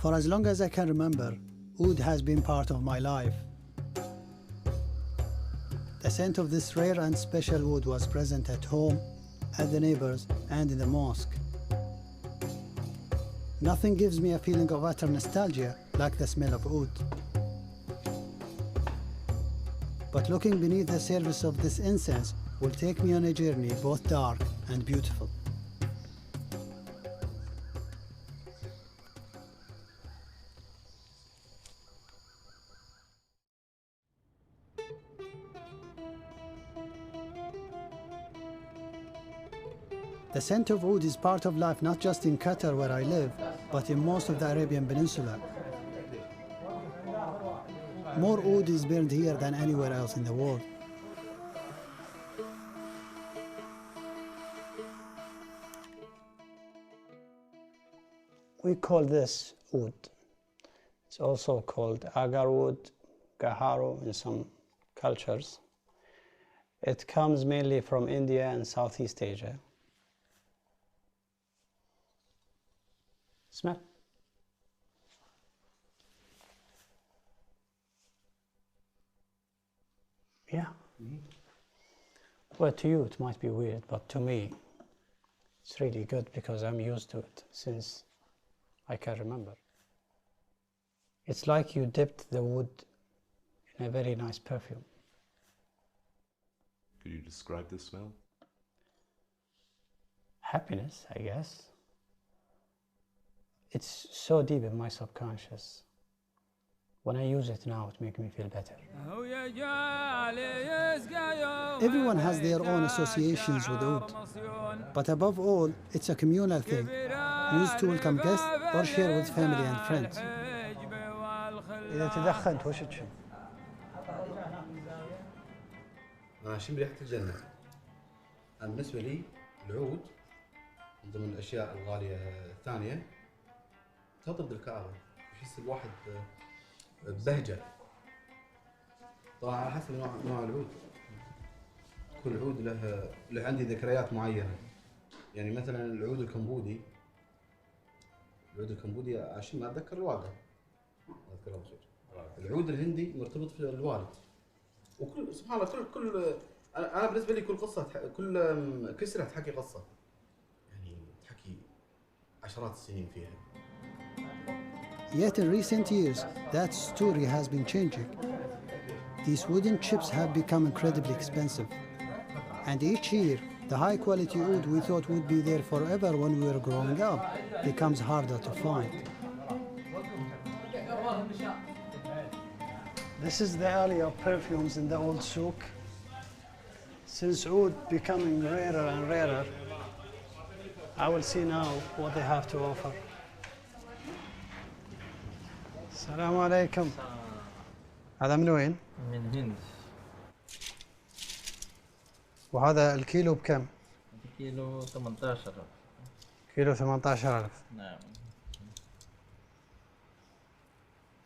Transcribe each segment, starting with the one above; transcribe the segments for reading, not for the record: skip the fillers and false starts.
For as long as I can remember, oud has been part of my life. The scent of this rare and special wood was present at home, at the neighbors, and in the mosque. Nothing gives me a feeling of utter nostalgia like the smell of oud. But looking beneath the surface of this incense will take me on a journey both dark and beautiful. The scent of oud is part of life not just in Qatar where I live, but in most of the Arabian Peninsula. More oud is burned here than anywhere else in the world. We call this oud. It's also called Agarwood, Gaharu in some cultures. It comes mainly from India and Southeast Asia. Smell. Yeah. Well, to you it might be weird, but to me it's really good because I'm used to it since I can remember. It's like you dipped the wood in a very nice perfume. Could you describe the smell? Happiness, I guess. It's so deep in my subconscious. When I use it now, it makes me feel better. Everyone has their own associations with oud, but above all, it's a communal thing, used to welcome guests or share with family and friends. إذا تدخنت وش تشم؟ أنا أشم ريحة الجنة. أنا بالنسبة لي العود من ضمن الأشياء الغالية الثانية تطرد الكآبة، يحس الواحد ببهجة. طبعا على حسب نوع العود. كل عود له عندي ذكريات معينة. يعني مثلا العود الكمبودي عشان أتذكر الوالدة. أذكرها بخير. العود الهندي مرتبط في الوالد. وكل سبحان الله كل أنا بالنسبة لي كل قصة كل كسرة تحكي قصة. يعني تحكي عشرات السنين فيها. Yet in recent years, that story has been changing. These wooden chips have become incredibly expensive. And each year, the high-quality oud we thought would be there forever when we were growing up becomes harder to find. This is the alley of perfumes in the old souk. Since oud becoming rarer and rarer, I will see now what they have to offer. السلام عليكم. هذا من وين؟ من الهند. وهذا الكيلو بكم؟ كيلو 18,000. كيلو 18,000. نعم.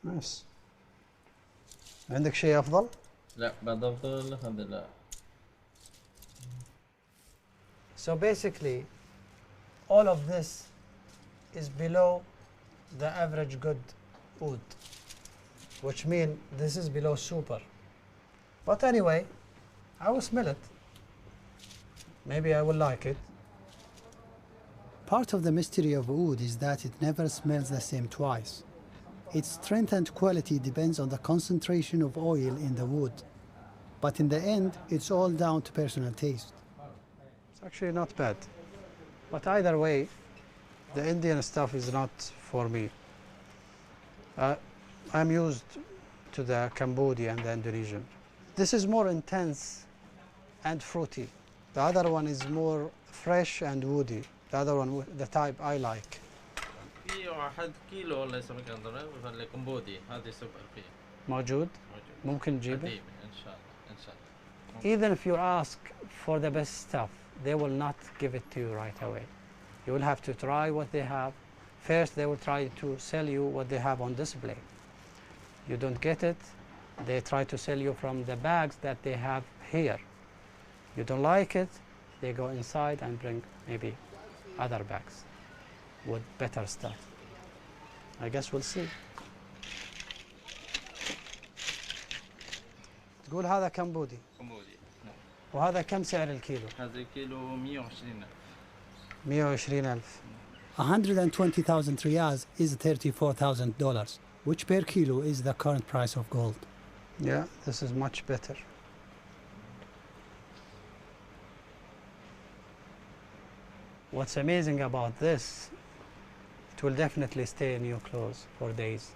نايس. عندك شيء أفضل؟ لا بعد أفضل هذا لا. So basically, all of this is below the average good oud, which means this is below super. But anyway, I will smell it. Maybe I will like it. Part of the mystery of oud is that it never smells the same twice. Its strength and quality depends on the concentration of oil in the wood. But in the end, it's all down to personal taste. It's actually not bad. But either way, the Indian stuff is not for me. I'm used to the Cambodian and the Indonesian. This is more intense and fruity. The other one is more fresh and woody. The other one, the type I like. في 1 كيلو الله يسلمك عندنا في الكمبودي هذه سوبر فيه. موجود؟ ممكن نجيبه؟ إن شاء الله إن شاء الله. Even if you ask for the best stuff, they will not give it to you right away. You will have to try what they have. First, they will try to sell you what they have on display. You don't get it, they try to sell you from the bags that they have here. You don't like it, they go inside and bring maybe other bags with better stuff. I guess we'll see. تقول هذا كمبودي كمبودي نعم. وهذا كم سعر الكيلو؟ هذا الكيلو 120. 120,000. 120,000 riyals is $34,000, which per kilo is the current price of gold. Yeah, this is much better. What's amazing about this, it will definitely stay in your clothes for days.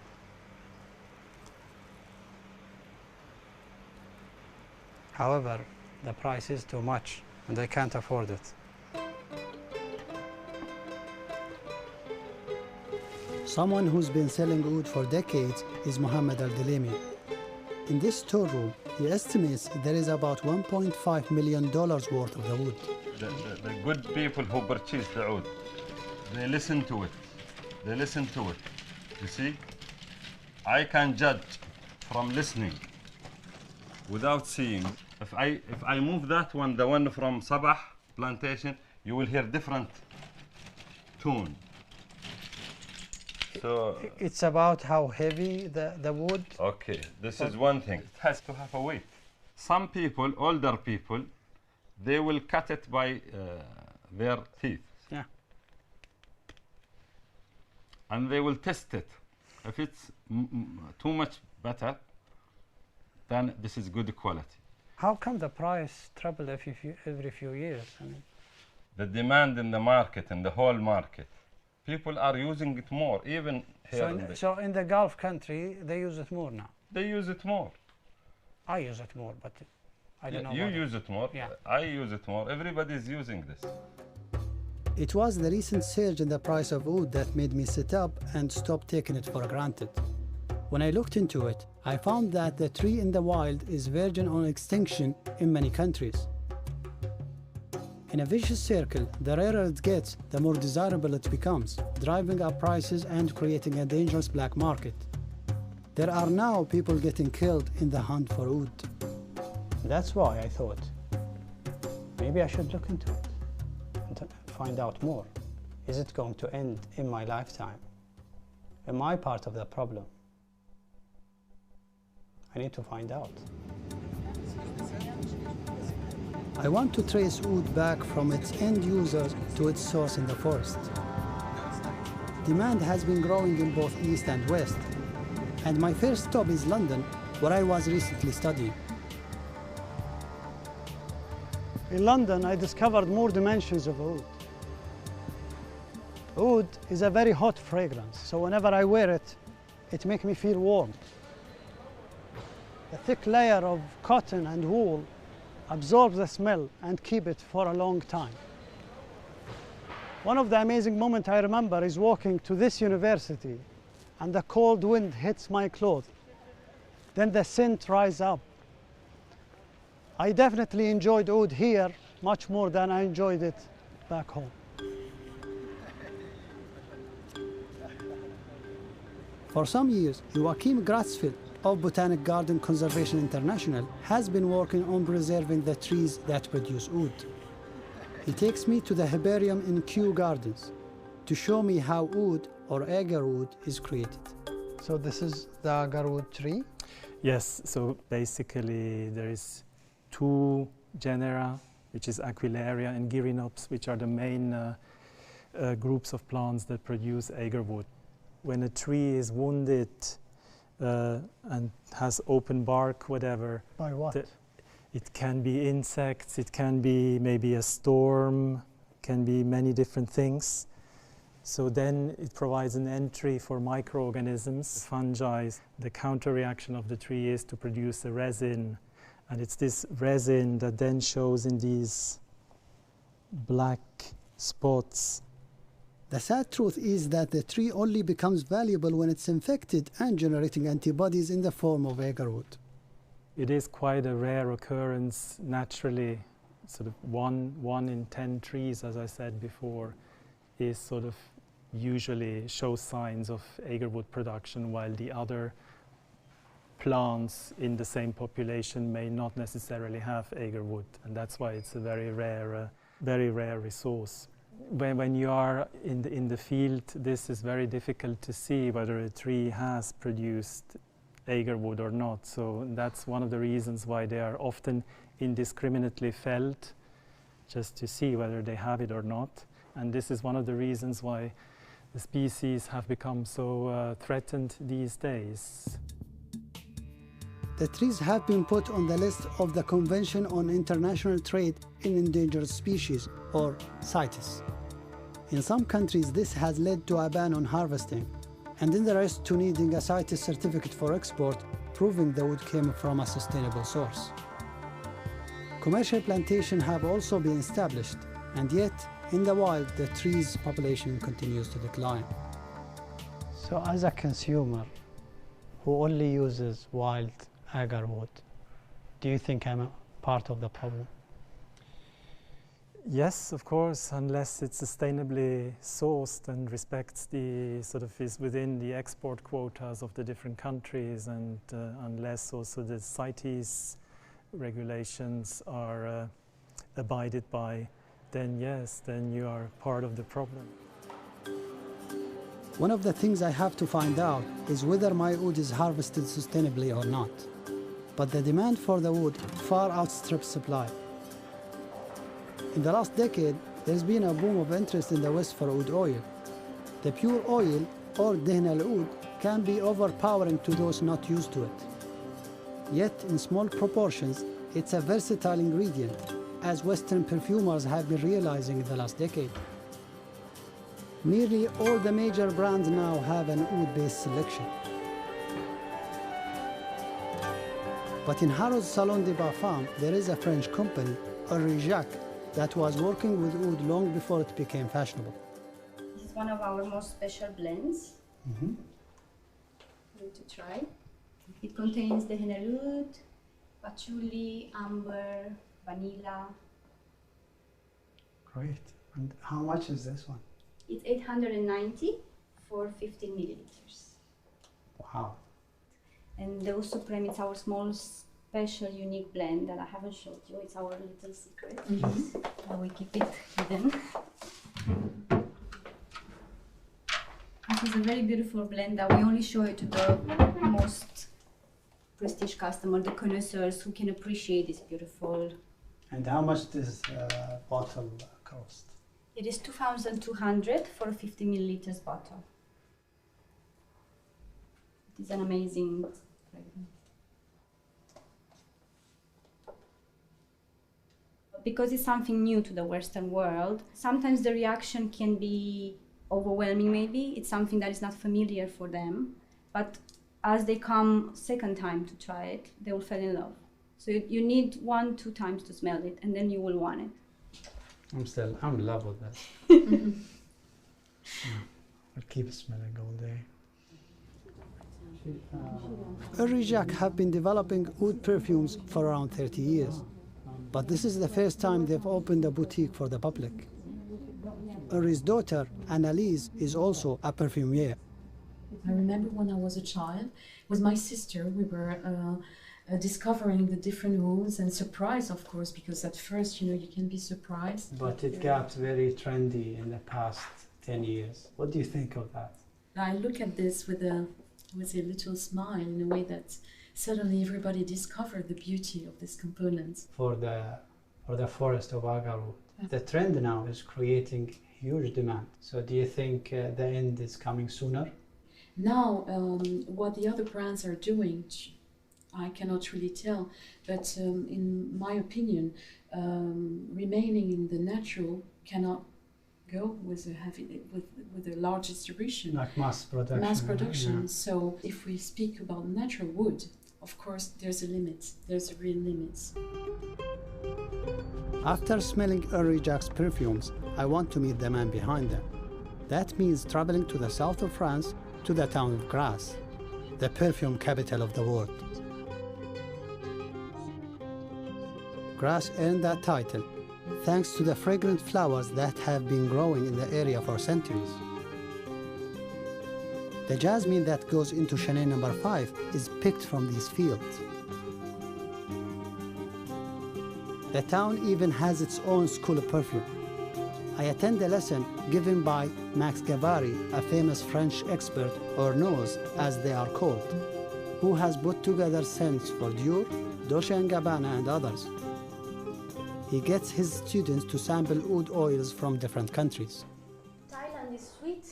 However, the price is too much and I can't afford it. Someone who's been selling oud for decades is Mohammed Al-Dalemi. In this storeroom, he estimates there is about $1.5 million worth of the wood. The good people who purchase the oud, they listen to it. They listen to it. You see, I can judge from listening without seeing. If I move that one, the one from Sabah plantation, you will hear different tune. So It's about how heavy the wood. okay, this is one thing. It has to have a weight. Some people, older people, they will cut it by their teeth. Yeah. And they will test it. If it's too much better, then this is good quality. How come the price trebled every few years? I mean, The demand in the market, in the whole market, people are using it more, even here. so in the Gulf country, they use it more now. They use it more. I use it more, but I don't know. You about use it more. Yeah. I use it more. Everybody is using this. It was the recent surge in the price of oud that made me sit up and stop taking it for granted. When I looked into it, I found that the tree in the wild is verging on extinction in many countries. In a vicious circle, the rarer it gets, the more desirable it becomes, driving up prices and creating a dangerous black market. There are now people getting killed in the hunt for oud. That's why I thought maybe I should look into it and find out more. Is it going to end in my lifetime? Am I part of the problem? I need to find out. I want to trace oud back from its end users to its source in the forest. Demand has been growing in both East and West, and my first stop is London, where I was recently studying. In London, I discovered more dimensions of oud. Oud is a very hot fragrance, so whenever I wear it, it makes me feel warm. The thick layer of cotton and wool absorbs the smell and keep it for a long time. One of the amazing moments I remember is walking to this university and the cold wind hits my clothes. Then the scent rises up. I definitely enjoyed oud here much more than I enjoyed it back home. For some years, Joachim Gratzfeld of Botanic Garden Conservation International has been working on preserving the trees that produce oud. He takes me to the herbarium in Kew Gardens to show me how oud or Agarwood is created. So this is the Agarwood tree? Yes, so basically there is two genera, which is Aquilaria and Gyrinopsis, which are the main groups of plants that produce Agarwood. When a tree is wounded and has open bark, whatever. By what? It can be insects, it can be maybe a storm, can be many different things. So then it provides an entry for microorganisms, fungi. The counter reaction of the tree is to produce a resin, and it's this resin that then shows in these black spots. The sad truth is that the tree only becomes valuable when it's infected and generating antibodies in the form of Agarwood. It is quite a rare occurrence naturally. Sort of one in 10 trees, as I said before, is sort of usually shows signs of Agarwood production, while the other plants in the same population may not necessarily have Agarwood, and that's why it's a very rare resource. when you are in the field, this is very difficult to see whether a tree has produced agarwood or not. So that's one of the reasons why they are often indiscriminately felled, just to see whether they have it or not. And this is one of the reasons why the species have become so threatened these days. The trees have been put on the list of the Convention on International Trade in Endangered Species, or CITES. In some countries, this has led to a ban on harvesting, and in the rest to needing a CITES certificate for export, proving the wood came from a sustainable source. Commercial plantations have also been established, and yet, in the wild, the trees' population continues to decline. So as a consumer who only uses wild agarwood, do you think I'm a part of the problem? Yes, of course, unless it's sustainably sourced and respects the sort of is within the export quotas of the different countries, and unless also the CITES regulations are abided by, then yes, then you are part of the problem. One of the things I have to find out is whether my wood is harvested sustainably or not. But the demand for the wood far outstrips supply. In the last decade, there's been a boom of interest in the West for wood oil. The pure oil, or dehn al-oud, can be overpowering to those not used to it. Yet, in small proportions, it's a versatile ingredient, as Western perfumers have been realizing in the last decade. Nearly all the major brands now have an oud-based selection. But in Harrods Salon de Parfum, there is a French company, Derived, that was working with oud long before it became fashionable. This is one of our most special blends. Going to try. It contains the henna-oud, patchouli, amber, vanilla. Great. And how much is this one? It's 890 for 15 milliliters. Wow. And the Oud Supreme, it's our small, special, unique blend that I haven't showed you. It's our little secret. We keep it hidden. This is a very beautiful blend that we only show it to the most prestige customer, the connoisseurs who can appreciate this beautiful. And how much does bottle cost? It is 2,200 for a 50 milliliters bottle. It is an amazing fragrance. Because it's something new to the Western world, sometimes the reaction can be overwhelming maybe. It's something that is not familiar for them. But as they come second time to try it, they will fall in love. So you need 1-2 times to smell it, and then you will want it. I'm in love with that. I'll keep smelling all day. Derived have been developing oud perfumes for around 30 years. But this is the first time they've opened a boutique for the public. Uri's daughter, Annalise, is also a perfumier. I remember when I was a child, with my sister, we were discovering the different ouds, and surprised, of course, because at first, you can be surprised. But it got very trendy in the past 10 years. What do you think of that? I look at this with a little smile, in a way that suddenly everybody discovered the beauty of this component. For the forest of Agarwood. The trend now is creating huge demand. So do you think the end is coming sooner? Now, what the other brands are doing, I cannot really tell, but in my opinion, remaining in the natural cannot go with a large distribution. Like mass production. Mass production. Yeah. So if we speak about natural wood, of course there's a limit. There's a real limit. After smelling Derrived's perfumes, I want to meet the man behind them. That means traveling to the south of France, to the town of Grasse, the perfume capital of the world. Grasse earned that title thanks to the fragrant flowers that have been growing in the area for centuries. The jasmine that goes into Chanel No. 5 is picked from these fields. The town even has its own school of perfume. I attend a lesson given by Max Gavari, a famous French expert, or nose as they are called, who has put together scents for Dior, Dolce & Gabbana and others. He gets his students to sample oud oils from different countries. Thailand is sweet.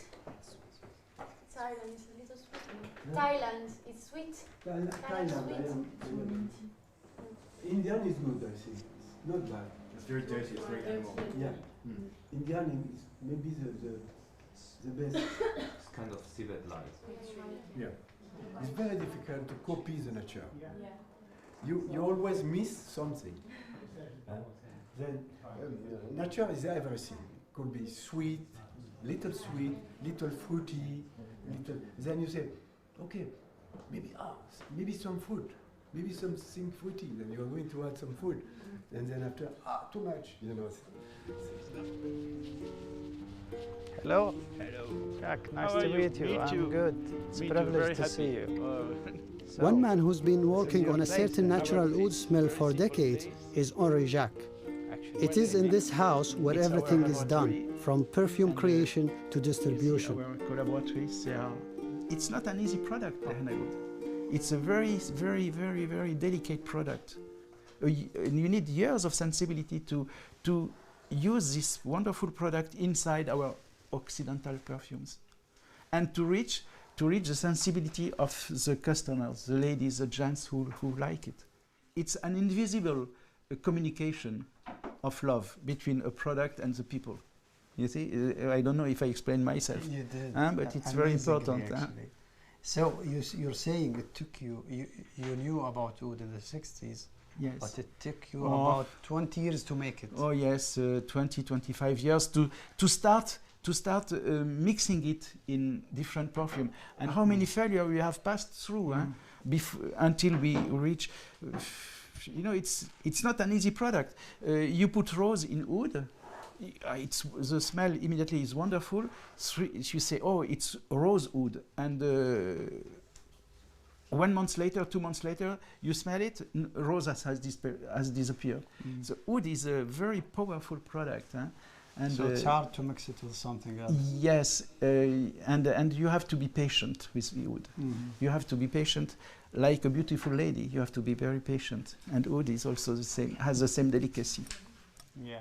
Thailand is a little sweet. Thailand is sweet. Thailand. Indian is good, I think. It's not bad. It's very dirty, it's very animal. Yeah. Indian is maybe the best. It's kind of civet light. Yeah. It's very difficult to copy the nature. You always miss something. Then nature is everything. Could be sweet, little fruity, little. Then you say, okay, maybe some fruit, maybe something fruity. Then you are going to add some food, and then after, too much. You know. Hello. Hello. Jack, nice How to are meet you? you. Me I'm too. good. It's a privilege to see you. So, One man who's been working your on a place certain then? natural oud smell for decades is Henri Jacques. It is in this house where everything is done, from perfume creation to distribution. Our collaborators, it's not an easy product, Agarwood. It's a very, very, very, very delicate product. You need years of sensibility to use this wonderful product inside our Occidental perfumes, and to reach the sensibility of the customers, the ladies, the gents who like it. It's an invisible communication of love between a product and the people. You see, I don't know if I explained myself, You did. but it's very important. So you're saying it took you knew about oud in the 60s, Yes. but it took you about 20 years to make it. Oh yes, 20, 25 years to start mixing it in different perfume. And how many failures we have passed through until we reach. You know, it's not an easy product. You put rose in oud, the smell immediately is wonderful. You say, oh, it's rose oud, and 1 month later, 2 months later, you smell it, rose has disappeared. So oud is a very powerful product. And so it's hard to mix it with something else. Yes, and you have to be patient with the oud. You have to be patient, like a beautiful lady. You have to be very patient, and oud is also the same, has the same delicacy. Yeah.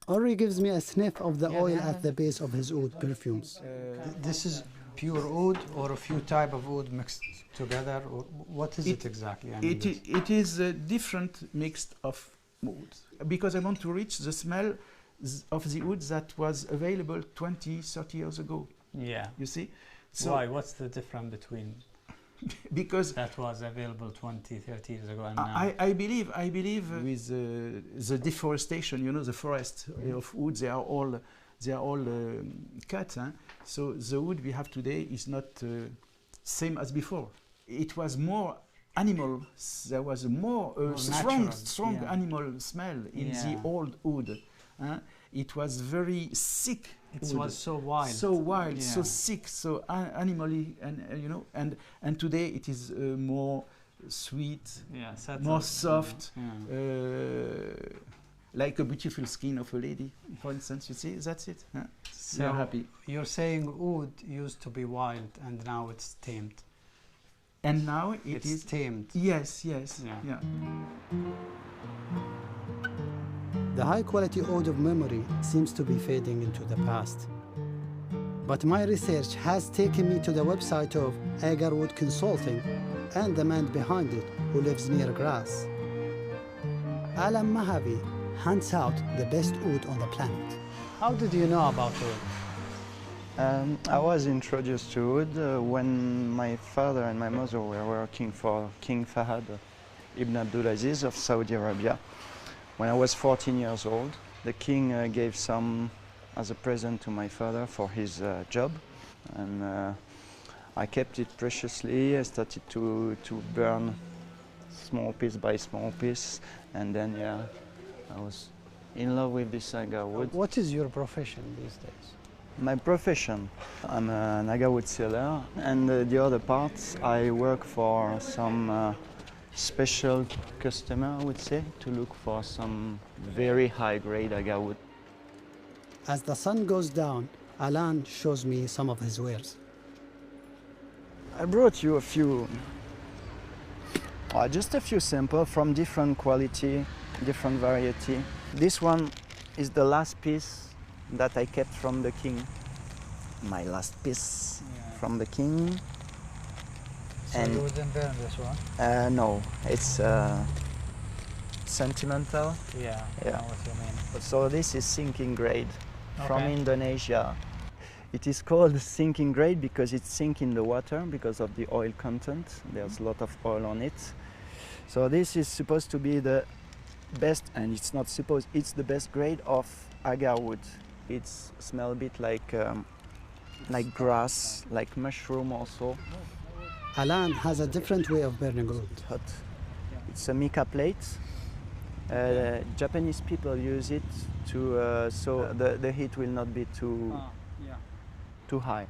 Henri gives me a sniff of the oil at the base of his oud perfumes. This is pure oud, or a few type of oud mixed together, or what is it exactly? I mean, It is a different mix of oud, because I want to reach the smell of the oud that was available 20, 30 years ago. Yeah. You see? So why? What's the difference between because that was available 20, 30 years ago and now? I believe with the deforestation, you know, the forest of wood, they are all cut. So the wood we have today is not same as before. It was more animal. There was a more strong animal smell in the old wood. It was very sick. It was so wild, so sick, so animally, and you know, and today it is more sweet, more soft, like a beautiful skin of a lady, for instance. You see, that's it. So you're happy. You're saying oud used to be wild, and now it's tamed. And now it is tamed. Yes. Yeah. The high-quality oud of memory seems to be fading into the past. But my research has taken me to the website of Agarwood Consulting and the man behind it, who lives near Grass. Alam Mahavi hunts out the best oud on the planet. How did you know about oud? I was introduced to oud when my father and my mother were working for King Fahad Ibn Abdulaziz of Saudi Arabia. When I was 14 years old, the king gave some as a present to my father for his job, and I kept it preciously. I started to burn small piece by small piece, and then I was in love with this Agarwood. What is your profession these days? My profession, I'm an Agarwood seller, and the other parts I work for some special customer, I would say, to look for some very high-grade Agarwood. As the sun goes down, Alan shows me some of his wares. I brought you a few, just a few samples from different quality, different variety. This one is the last piece that I kept from the king. My last piece from the king. So and you wouldn't burn this one? No, it's sentimental. Yeah, I know what you mean. So this is sinking grade from Okay. Indonesia. It is called sinking grade because it sinks in the water because of the oil content. There's a lot of oil on it. So this is supposed to be the best, and it's not supposed, it's the best grade of Agarwood. It smells a bit like grass, like mushroom also. Alan has a different way of burning wood. Hot. It's a mica plate. Japanese people use it to so the heat will not be too high.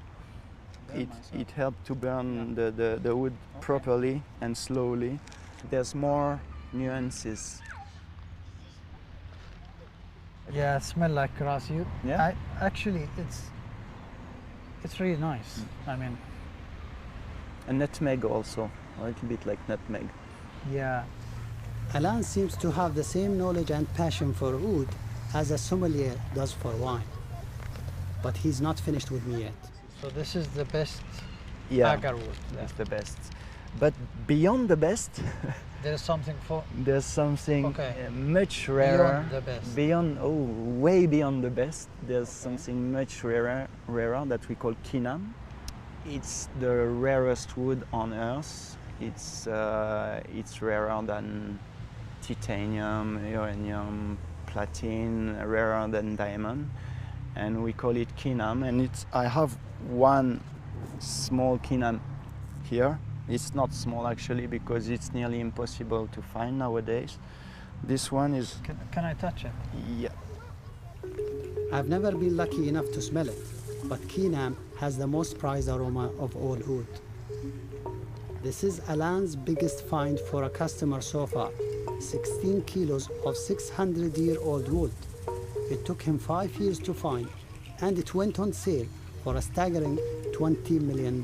It helps to burn the wood properly and slowly. There's more nuances. Yeah, it smells like grass. Yeah? Actually, it's really nice. I mean, And nutmeg also, a little bit like nutmeg. yeah. Alan seems to have the same knowledge and passion for oud as a sommelier does for wine. But he's not finished with me yet. So this is the best Yeah, Agarwood. that's the best. But beyond the best, There's something for there's something Okay. Much rarer. Beyond the best. Beyond, way beyond the best. There's something much rarer that we call kinam. It's the rarest wood on earth. It's rarer than titanium, uranium, platinum, rarer than diamond, and we call it kinam. And I have one small kinam here. It's not small actually because it's nearly impossible to find nowadays. This one is. Can I touch it? Yeah. I've never been lucky enough to smell it, but Kinam has the most prized aroma of all oud. This is Alan's biggest find for a customer so far, 16 kilos of 600-year-old wood. It took him 5 years to find, and it went on sale for a staggering $20 million.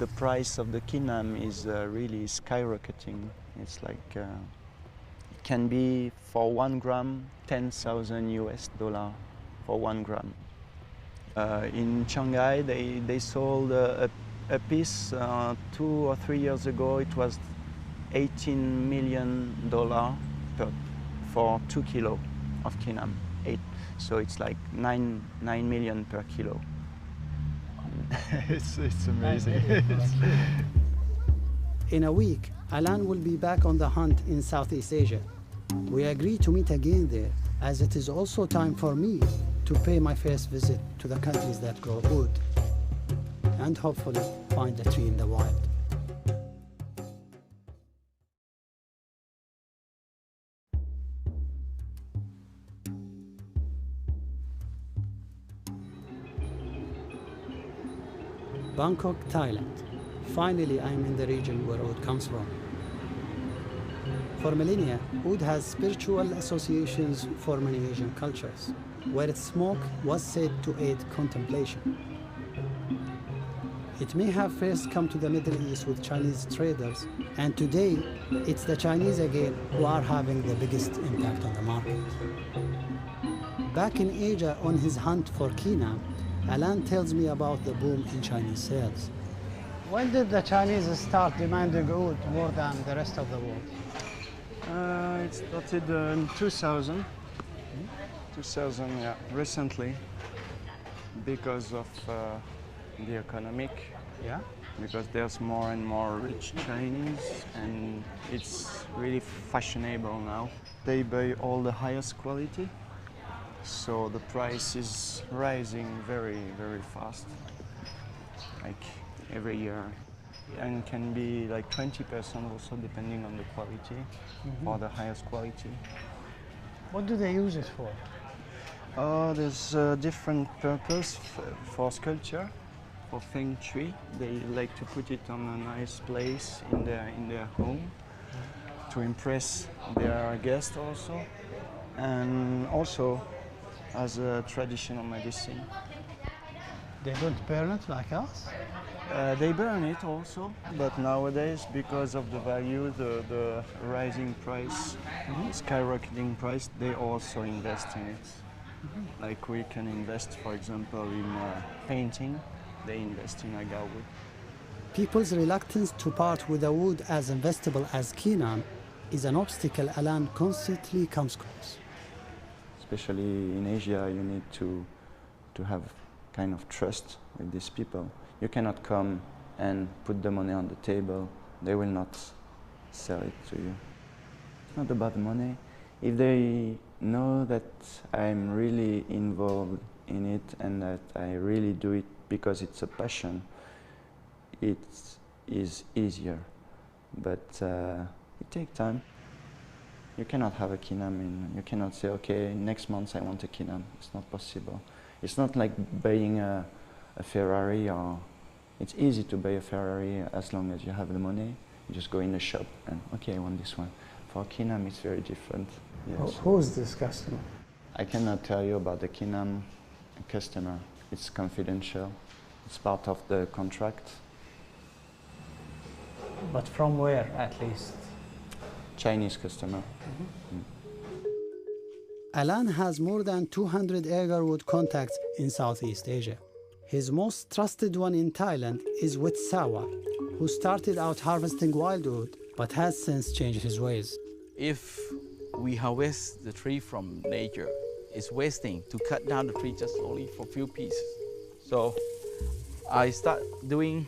The price of the kinam is really skyrocketing. It's like, it can be for 1 gram, 10,000 US dollar for 1 gram. In Shanghai, they sold a piece 2 or 3 years ago. It was $18 million for 2 kilo of kinam. So it's like 9 million per kilo. it's amazing. In a week, Alan will be back on the hunt in Southeast Asia. We agree to meet again there, as it is also time for me to pay my first visit to the countries that grow oud, and hopefully find a tree in the wild. Bangkok, Thailand. Finally, I'm in the region where oud comes from. For millennia, oud has spiritual associations for many Asian cultures, where its smoke was said to aid contemplation. It may have first come to the Middle East with Chinese traders, and today it's the Chinese again who are having the biggest impact on the market. Back in Asia on his hunt for kinam, Alan tells me about the boom in Chinese sales. When did the Chinese start demanding oud more than the rest of the world? It started in 2000. 2000, yeah, recently, because of the economic. Yeah. Because there's more and more rich Chinese, and it's really fashionable now. They buy all the highest quality, so the price is rising very, very fast, like every year, and can be like 20% also depending on the quality, or the highest quality. What do they use it for? There's a different purpose for sculpture, for feng shui. They like to put it on a nice place in their home to impress their guests also, and also as a traditional medicine. They don't burn it like us? They burn it also, but nowadays, because of the value, the rising price, skyrocketing price, they also invest in it. Like we can invest, for example, in painting, they invest in Agarwood. People's reluctance to part with a wood as investable as quinine is an obstacle Alan constantly comes across. Especially in Asia, you need to have kind of trust with these people. You cannot come and put the money on the table. They will not sell it to you. It's not about the money. If they know that I'm really involved in it and that I really do it because it's a passion, it is easier. But it takes time. You cannot have a quinine. You cannot say, okay, next month I want a quinine. It's not possible. It's not like buying a Ferrari. Or it's easy to buy a Ferrari as long as you have the money. You just go in the shop and, okay, I want this one. For quinine, it's very different. Yes. Who's this customer? I cannot tell you about the quinine customer. It's confidential. It's part of the contract. But from where, at least? Chinese customer. Alan has more than 200 Agarwood contacts in Southeast Asia. His most trusted one in Thailand is with Sawa, who started out harvesting wildwood but has since changed his ways. If we harvest the tree from nature, it's wasting to cut down the tree just only for a few pieces. So I start doing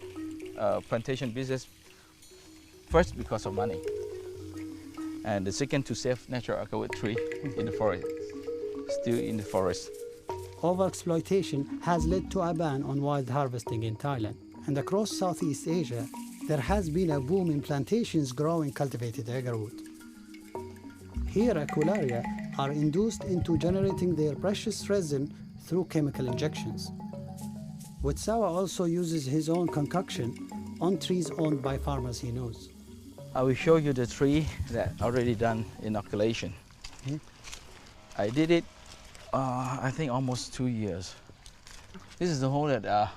plantation business first because of money. And the second, to save natural Agarwood tree in the forest, still in the forest. Overexploitation has led to a ban on wild harvesting in Thailand, and across Southeast Asia, there has been a boom in plantations growing cultivated agarwood. Here, Aquilaria are induced into generating their precious resin through chemical injections. Wetsawa also uses his own concoction on trees owned by farmers he knows. I will show you the tree that already done inoculation. I did it, I think almost 2 years. This is the hole that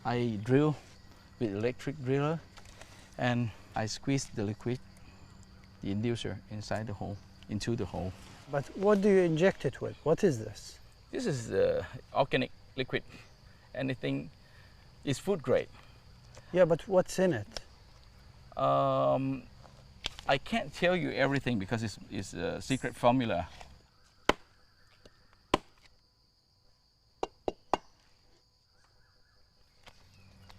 I drill with electric driller, and I squeeze the liquid, the inducer, inside the hole, into the hole. But what do you inject it with? What is this? This is the organic liquid. Anything is food grade. Yeah, but what's in it? I can't tell you everything because it's a secret formula.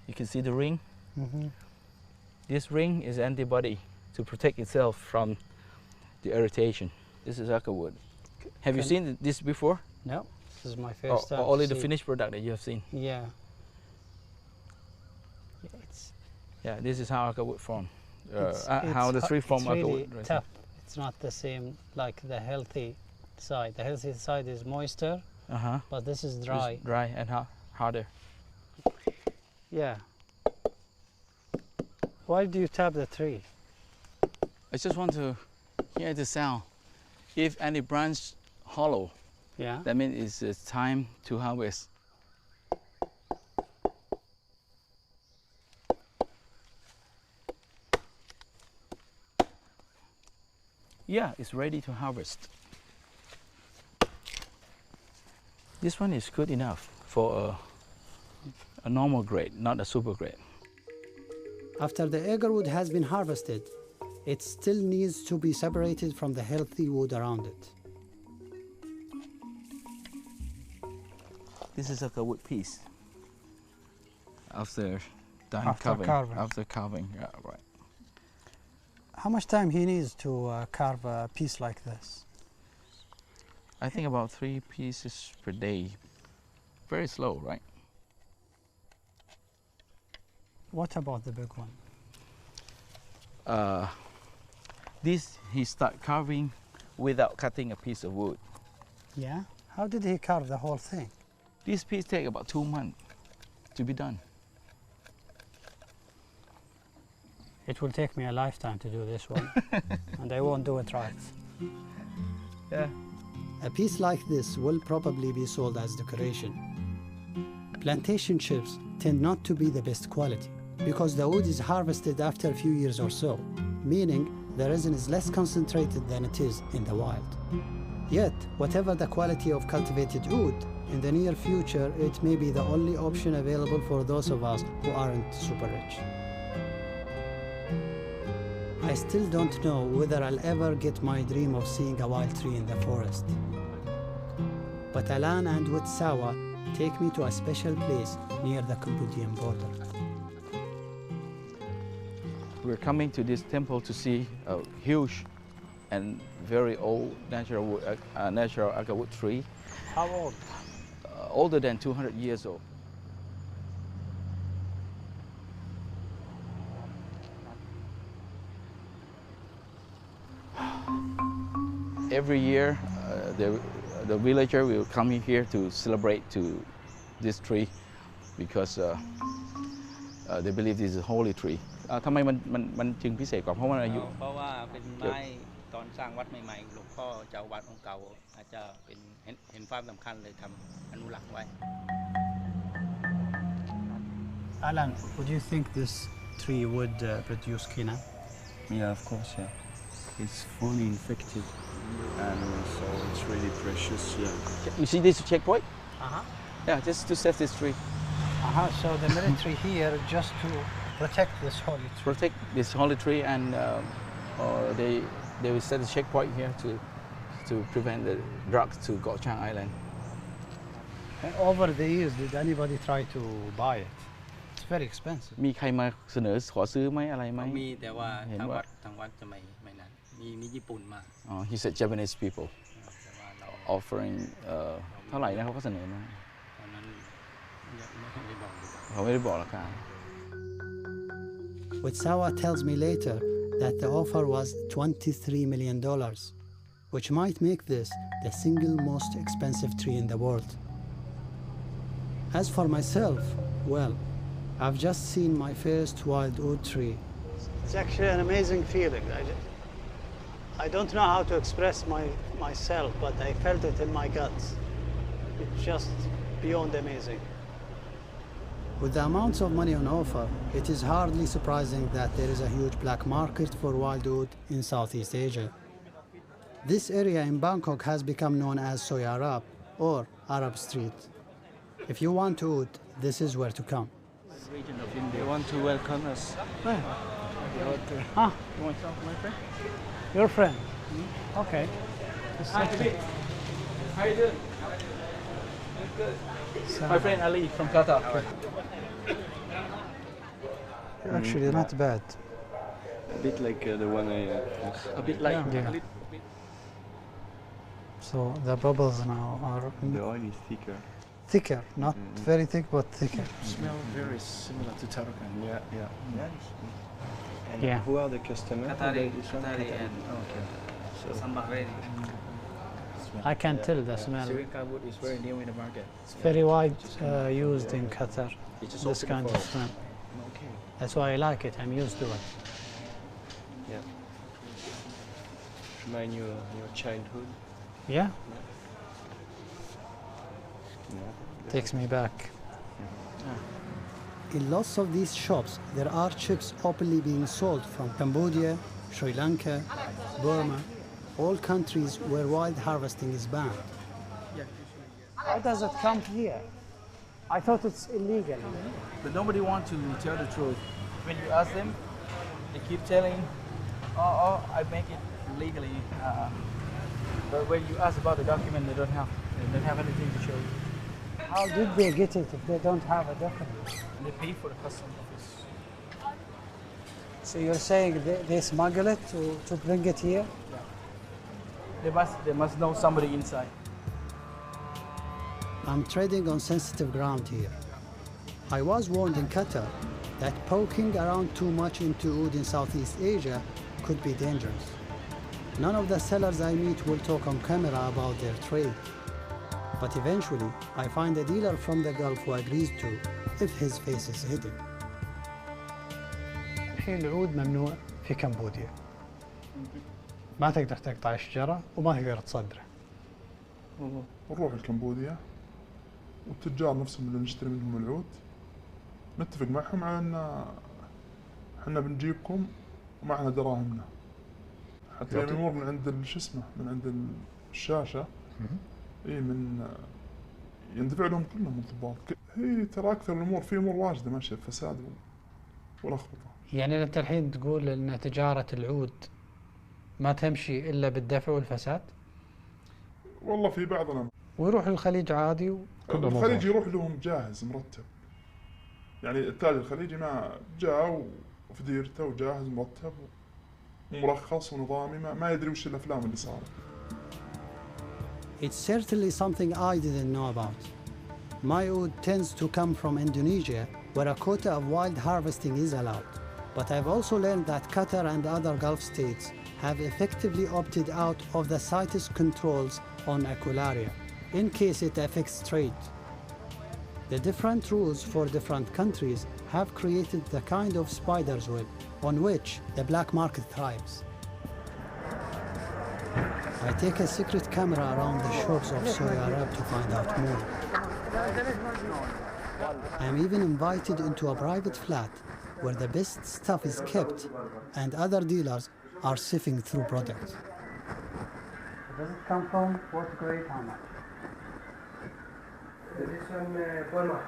You can see the ring. This ring is antibody to protect itself from the irritation. This is Agarwood. Have you seen this before? No, this is my first time. Only the finished product that you have seen? Yeah. Yeah, this is how Agarwood form. How the tree form Agarwood. Really tough. It's not the same like the healthy side. The healthy side is moister, but this is dry. It's dry and harder. Yeah. Why do you tap the tree? I just want to hear the sound. If any branch hollow, that means it's time to harvest. Yeah, it's ready to harvest. This one is good enough for a normal grade, not a super grade. After the agarwood has been harvested, it still needs to be separated from the healthy wood around it. This is like a wood piece. After done After carving. carving. After carving, yeah, right. How much time he needs to carve a piece like this? I think about 3 pieces per day. Very slow, right? What about the big one? This he start carving without cutting a piece of wood. Yeah? How did he carve the whole thing? This piece take about 2 months to be done. It will take me a lifetime to do this one, and I won't do it right. Yeah. a piece like this will probably be sold as decoration. Plantation chips tend not to be the best quality because the wood is harvested after a few years or so, meaning the resin is less concentrated than it is in the wild. Yet, whatever the quality of cultivated wood, in the near future, it may be the only option available for those of us who aren't super rich. I still don't know whether I'll ever get my dream of seeing a wild tree in the forest. But Alan and Wet'suwet take me to a special place near the Cambodian border. We're coming to this temple to see a huge and very old natural Agarwood tree. How old? Older than 200 years old. Every year, the villager will come here to celebrate to this tree because they believe this is a holy tree. ทำไมมันจึงพิเศษกว่าเพราะว่าอายุ เพราะว่าเป็นไม้ตอนสร้างวัดใหม่ๆหลวงพ่อเจ้าวัดองค์เก่าอาจจะเป็นเห็นความสำคัญเลยทำอนุรักษ์ไว้ Alan, would you think this tree would produce quina? Yeah, of course, yeah. It's fully infected, and so it's really precious, yeah. You see this checkpoint? Uh-huh. Yeah, just to set this tree. Uh-huh. So the military here just to protect this holy tree. Protect this holy tree, and they will set a checkpoint here to prevent the drugs to Goh Chang Island. And over the years, did anybody try to buy it? It's very expensive. มีใครมาเสนอขอซื้อไหมอะไรไหม มีแต่ว่าทางวัดจะไม่นั้นมีญี่ปุ่นมา He said Japanese people offering เท่าไหร่นะเขาก็เสนอมาเขาไม่ได้บอกราคา Wet'suwet tells me later that the offer was $23 million, which might make this the single most expensive tree in the world. As for myself, well, I've just seen my first wild oat tree. It's actually an amazing feeling. I don't know how to express myself, but I felt it in my guts. It's just beyond amazing. With the amounts of money on offer, it is hardly surprising that there is a huge black market for wild oat in Southeast Asia. This area in Bangkok has become known as Soy Arab or Arab Street. If you want oat, this is where to come. Region of India want to welcome us. Ah, You want to talk to my friend? your friend? Okay. Hi, how you doing? Good. My friend Ali from Qatar. Actually, not bad. A bit like the one I... A bit like... Yeah. So the bubbles now are The oil is thicker. thicker, not very thick, but thicker. Smell very similar to Tarakan. Yeah. And Yeah. who are the customers? Qatari and Okay. So, some Bahraini. I can tell the smell. Sirika wood is very new in the market. It's very wide used in Qatar, this kind of smell. Okay. That's why I like it. I'm used to it. yeah. Remind you of your childhood. Yeah, Yeah. takes me back. In lots of these shops, there are chips openly being sold from Cambodia, Sri Lanka, Burma, all countries where wild harvesting is banned. How does it come here? I thought it's illegal. But nobody wants to tell the truth. When you ask them, they keep telling, oh, I make it legally. But when you ask about the document, they don't have anything to show you. How did they get it if they don't have a document? They pay for the customs office. So you're saying they smuggle it to bring it here? They must know somebody inside. I'm treading on sensitive ground here. I was warned in Qatar that poking around too much into oud in Southeast Asia could be dangerous. None of the sellers I meet will talk on camera about their trade. But eventually, I find a dealer from the Gulf who agrees to, if his face is hidden. الحين العود ممنوع في كمبوديا. ما تقدر تقطع الشجرة وما تقدر تصدره. نروح لكمبوديا والتجار نفسهم اللي نشتري منهم العود نتفق معهم على ان احنا بنجيبكم ومعنا دراهمنا حتى يعني يمر من عند شو اسمه من عند الشاشه اي من يندفع لهم كلهم الضباط. هي ترى اكثر الامور في امور واجده ماشيه فساد ولخبطه. يعني انت الحين تقول ان تجاره العود ما تمشي الا بالدفع والفساد؟ والله في بعضنا ويروح للخليج عادي الخليج يروح لهم جاهز مرتب. يعني التاجر الخليجي ما جاء وفي ديرته وجاهز مرتب ومرخص ونظامي ما يدري وش الافلام اللي صارت. It's certainly something I didn't know about. My oud tends to come from Indonesia, where a quota of wild harvesting is allowed. But I've also learned that Qatar and other Gulf states have effectively opted out of the CITES controls on Aquilaria, in case it affects trade. The different rules for different countries have created the kind of spider's web on which the black market thrives. I take a secret camera around the shores of Saudi Arabia to find out more. I am even invited into a private flat where the best stuff is kept and other dealers are sifting through products. Does it come from what grade? How much? This one, Burma.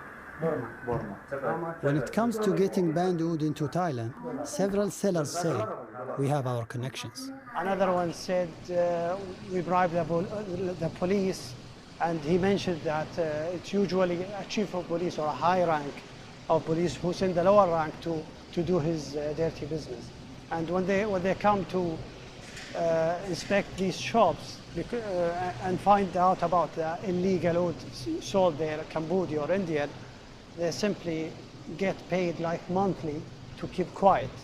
When it comes to getting banned oud into Thailand, several sellers say we have our connections. Another one said we bribe the police, and he mentioned that it's usually a chief of police or a high rank of police who send the lower rank to do his dirty business. And when they come to inspect these shops and find out about the illegal oud sold there, Cambodia or India, they simply get paid like monthly to keep quiet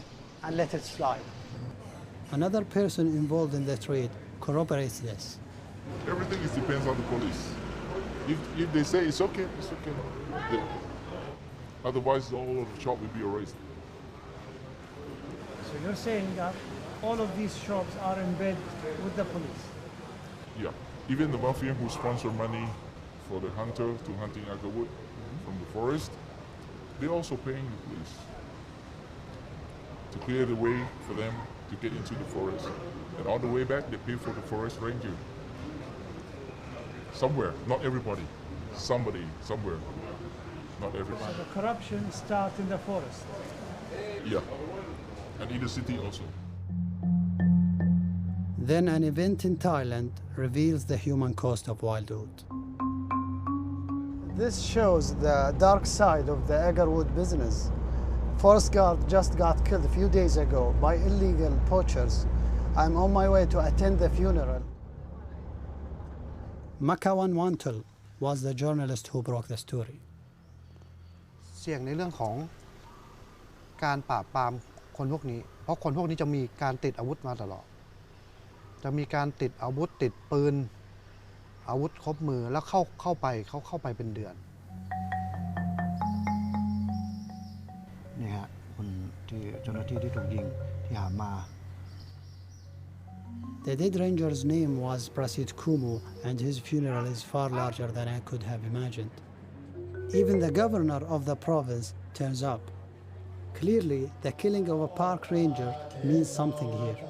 and let it slide. Another person involved in the trade corroborates this. Everything depends on the police. If they say it's okay, it's okay. Otherwise, all of the shop will be erased. So you're saying that all of these shops are in bed with the police? Yeah. Even the mafia who sponsor money for the hunter to hunting Agarwood from the forest, they're also paying the police to clear the way for them to get into the forest. And on the way back, they pay for the forest ranger. Somewhere, not everybody. Somebody, somewhere. Not everybody. So the corruption starts in the forest? Yeah. And in the city also. Then an event in Thailand reveals the human cost of wild oud. This shows the dark side of the Agarwood business. Forest guard just got killed a few days ago by illegal poachers. I'm on my way to attend the funeral. Makawan Wantul was the journalist who broke the story. เสี่ยงในเรื่องของการปราบปรามคนพวกนี้เพราะคนพวกนี้จะมีการติดอาวุธมาตลอดจะมีการติดอาวุธติดปืนอาวุธครบมือแล้วเข้าไปเป็นเดือนนี่ฮะคนที่เจ้าหน้าที่ที่ถูกยิงที่หามา The dead ranger's name was Prasit Kumu, and his funeral is far larger than I could have imagined. Even the governor of the province turns up. Clearly, the killing of a park ranger means something here.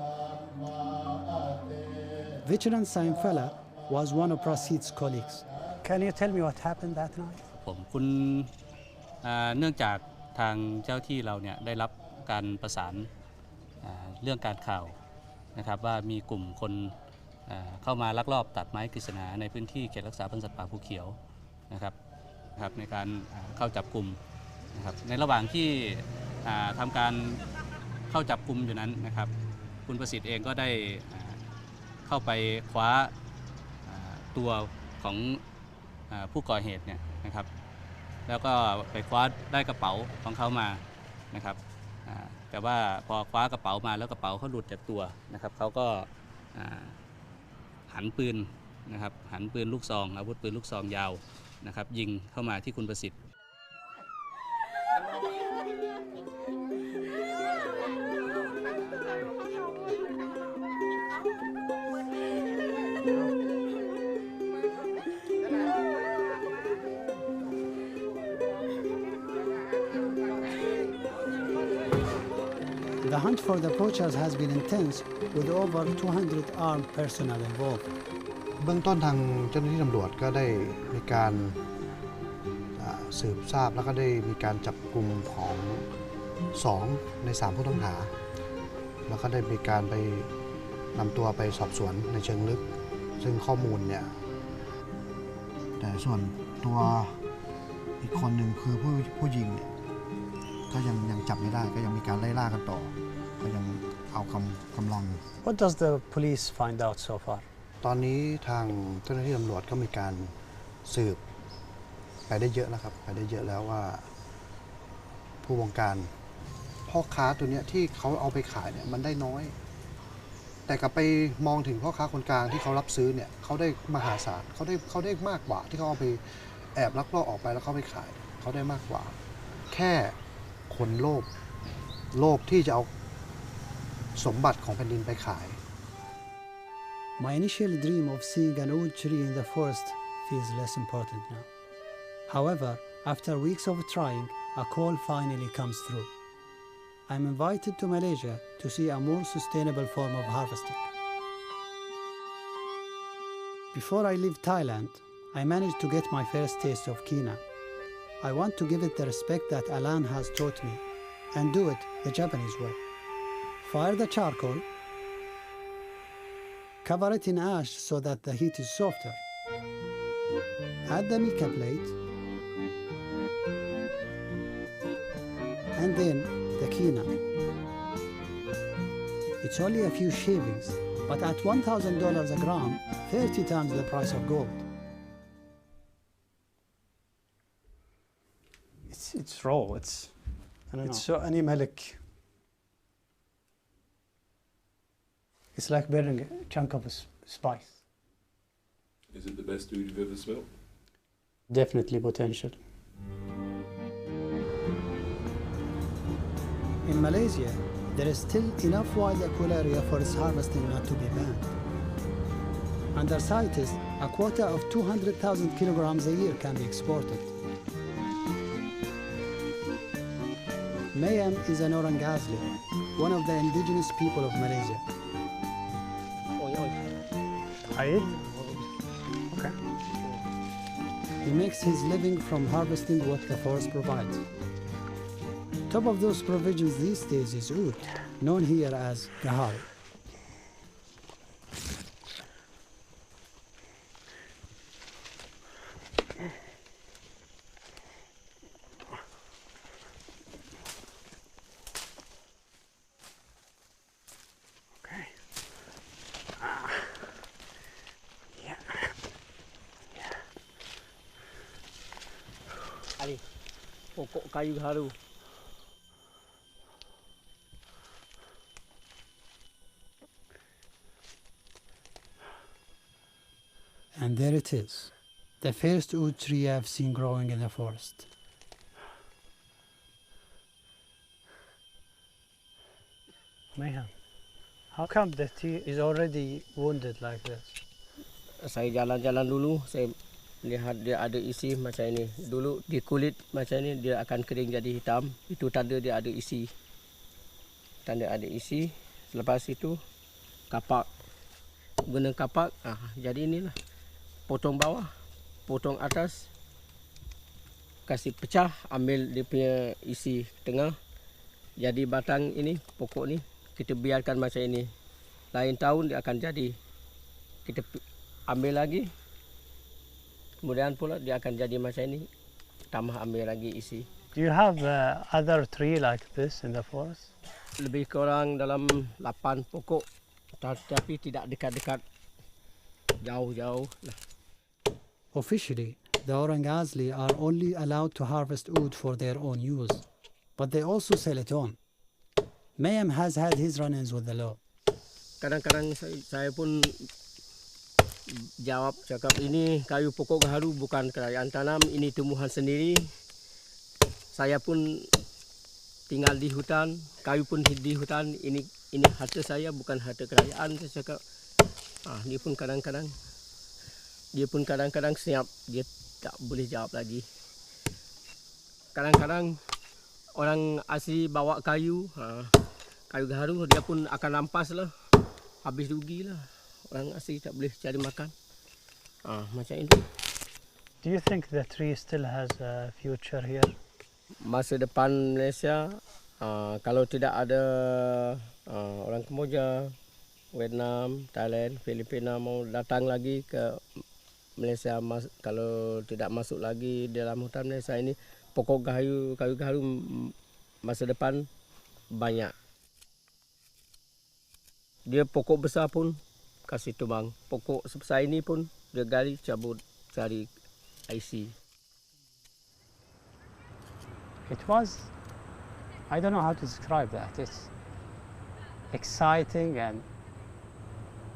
Veteran Saimfala was one of Prasit's colleagues. Can you tell me what happened that night? คุณเนื่องจากทางเจ้าที่เราเนี่ยได้รับการประสานเรื่องการข่าวนะครับว่ามีกลุ่มคนเข้ามาลักลอบตัดไม้กฤษณาในพื้นที่เขตรักษาพันธุ์สัตว์ป่าภูเขียวนะครับในการเข้าจับกลุ่มนะครับในระหว่างที่ทำการเข้าจับกลุ่มอยู่นั้นนะครับคุณประสิทธิ์เองก็ได้เข้าไปคว้าตัวของผู้ก่อเหตุเนี่ยนะครับแล้วก็ไปคว้าได้กระเป๋าของเขามานะครับแต่ว่าพอคว้ากระเป๋ามาแล้วกระเป๋าเขาหลุดจากตัวนะครับเขาก็หันปืนนะครับหันปืนลูกซองอาวุธปืนลูกซองยาวนะครับยิงเข้ามาที่คุณประสิทธิ์ How The hunt for the poachers has been intense, with over 200 armed personnel involved. เบื้องต้นทางเจ้าหน้าที่ตำรวจก็ได้มีการสืบทราบแล้วก็ได้มีการจับกลุ่มของ2 ใน 3 ผู้ต้องหาแล้วก็ได้มีการไปนำตัวไปสอบสวนในเชิงลึกซึ่งข้อมูลเนี่ยแต่ส่วนตัวอีกคนหนึ่งคือผู้ยิงเนี่ยก็ยังจับไม่ได้ก็ยังมีการไล่ล่ากันต่อก็ยังเอากำลัง What does the police find out so far? ตอนนี้ทางเจ้าหน้าที่ตำรวจก็มีการสืบไปได้เยอะแล้วครับไปได้เยอะแล้วว่าผู้บงการพ่อค้าตัวนี้ที่เขาเอาไปขายเนี่ยมันได้น้อยแต่กลับไปมองถึงพ่อค้าคนกลางที่เขารับซื้อเนี่ยเขาได้มหาศาลเขาได้มากกว่าที่เขาเอาไปแอบลักลอบออกไปแล้วเขาไปขายเขาได้มากกว่าแค่คนโลภที่จะเอาสมบัติของแผ่นดินไปขาย My initial dream of seeing an old tree in the forest feels less important now. However, after weeks of trying, a call finally comes through. I'm invited to Malaysia to see a more sustainable form of harvesting. Before I leave Thailand, I managed to get my first taste of quinoa. I want to give it the respect that Alan has taught me and do it the Japanese way. Fire the charcoal, cover it in ash so that the heat is softer. Add the mica plate, and then the quinoa. It's only a few shavings, but at $1,000 a gram, 30 times the price of gold. It's raw. It's so animalic. It's like burning a chunk of spice. Is it the best oud you've ever smelled? Definitely potential. In Malaysia, there is still enough wild Aquilaria for its harvesting not to be banned. Under CITES, a quota of 200,000 kilograms a year can be exported. Mayam is an Orang Asli, one of the indigenous people of Malaysia. I eat? Okay. He makes his living from harvesting what the forest provides. Top of those provisions these days is oud, known here as gahari. Ali, pokok kayu haru. And there it is, the first oud tree I've seen growing in the forest. Mayhem. How come the tree is already wounded like this? Saya jalan-jalan dulu, saya lihat dia ada isi macam ini. Dulu di kulit macam ini dia akan kering jadi hitam. Itu tanda dia ada isi. Tanda ada isi. Selepas itu kapak. Guna kapak, jadi inilah. Potong bawah, potong atas. Kasih pecah, ambil dia punya isi tengah. Jadi batang ini, pokok ni kita biarkan macam ini. Lain tahun dia akan jadi. Kita ambil lagi. Kemudian pula dia akan jadi macam ini. Tambah ambil lagi isi. Do you have other tree like this in the forest? Lebih kurang dalam 8 pokok. Tapi tidak dekat-dekat. Jauh-jauh lah. Officially, the Orang Asli are only allowed to harvest oud for their own use, but they also sell it on. Mayam has had his run-ins with the law. Kadang-kadang saya pun jawab cakap ini kayu pokok gaharu bukan kerajaan tanam, ini tumbuhan sendiri. Saya pun tinggal di hutan, kayu pun di hutan, ini harta saya bukan harta kerajaan. Saya cakap, dia pun kadang-kadang siap, dia tak boleh jawab lagi. Kadang-kadang orang asli bawa kayu, kayu gaharu dia pun akan rampas lah. Habis rugi lah. Orang asli tak boleh cari makan. Macam itu. Do you think the tree still has a future here? Masa depan Malaysia, kalau tidak ada orang Kemboja, Vietnam, Thailand, Filipina mau datang lagi ke Malaysia, kalau tidak masuk lagi dalam hutan Malaysia ini, pokok kayu gaharu masa depan banyak. Dia pokok besar pun kasih tebang. Pokok sebesar ini pun dia gali cabut cari IC. It was, I don't know how to describe that. It's exciting and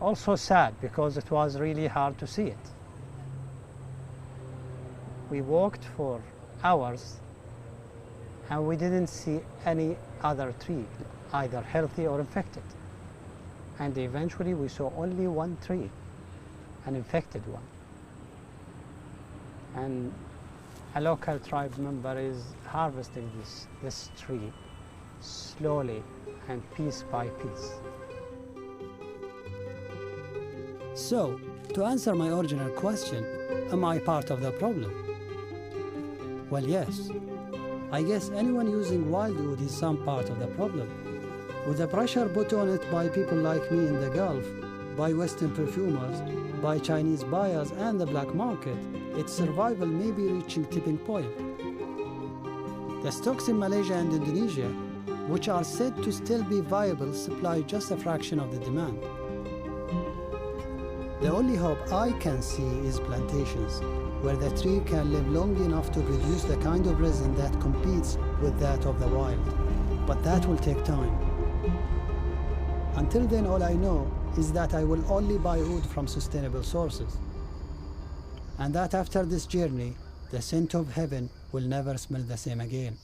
also sad because it was really hard to see it. We walked for hours and we didn't see any other tree, either healthy or infected. And eventually we saw only one tree, an infected one. And a local tribe member is harvesting this tree slowly and piece by piece. So, to answer my original question, am I part of the problem? Well, yes. I guess anyone using wildwood is some part of the problem. With the pressure put on it by people like me in the Gulf, by Western perfumers, by Chinese buyers and the black market, its survival may be reaching tipping point. The stocks in Malaysia and Indonesia, which are said to still be viable, supply just a fraction of the demand. The only hope I can see is plantations, where the tree can live long enough to produce the kind of resin that competes with that of the wild. But that will take time. Until then, all I know is that I will only buy wood from sustainable sources. And that after this journey, the scent of heaven will never smell the same again.